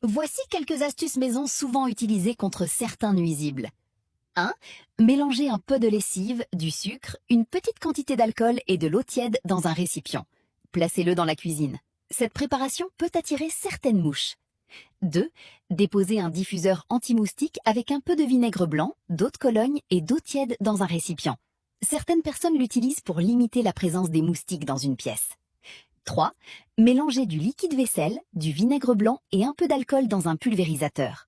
Voici quelques astuces maison souvent utilisées contre certains nuisibles. 1. Mélangez un peu de lessive, du sucre, une petite quantité d'alcool et de l'eau tiède dans un récipient. Placez-le dans la cuisine. Cette préparation peut attirer certaines mouches. 2. Déposez un diffuseur anti-moustique avec un peu de vinaigre blanc, d'eau de Cologne et d'eau tiède dans un récipient. Certaines personnes l'utilisent pour limiter la présence des moustiques dans une pièce. 3. Mélangez du liquide vaisselle, du vinaigre blanc et un peu d'alcool dans un pulvérisateur.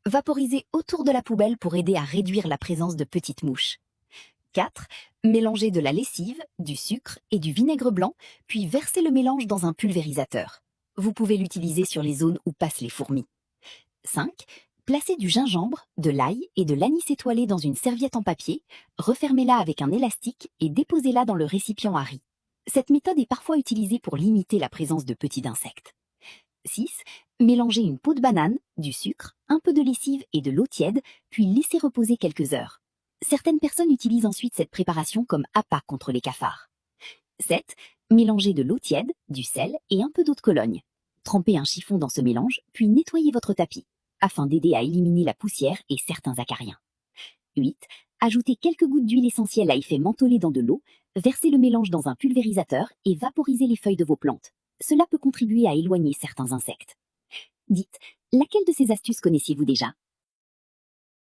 Vaporisez autour de la poubelle pour aider à réduire la présence de petites mouches. 4. Mélangez de la lessive, du sucre et du vinaigre blanc, puis versez le mélange dans un pulvérisateur. Vous pouvez l'utiliser sur les zones où passent les fourmis. 5. Placez du gingembre, de l'ail et de l'anis étoilé dans une serviette en papier, refermez-la avec un élastique et déposez-la dans le récipient à riz. Cette méthode est parfois utilisée pour limiter la présence de petits insectes. 6. Mélangez une peau de banane, du sucre, un peu de lessive et de l'eau tiède, puis laissez reposer quelques heures. Certaines personnes utilisent ensuite cette préparation comme appât contre les cafards. 7. Mélangez de l'eau tiède, du sel et un peu d'eau de Cologne. Trempez un chiffon dans ce mélange, puis nettoyez votre tapis, afin d'aider à éliminer la poussière et certains acariens. 8. Ajoutez quelques gouttes d'huile essentielle à effet mentholé dans de l'eau, versez le mélange dans un pulvérisateur et vaporisez les feuilles de vos plantes. Cela peut contribuer à éloigner certains insectes. Dites, laquelle de ces astuces connaissiez-vous déjà ?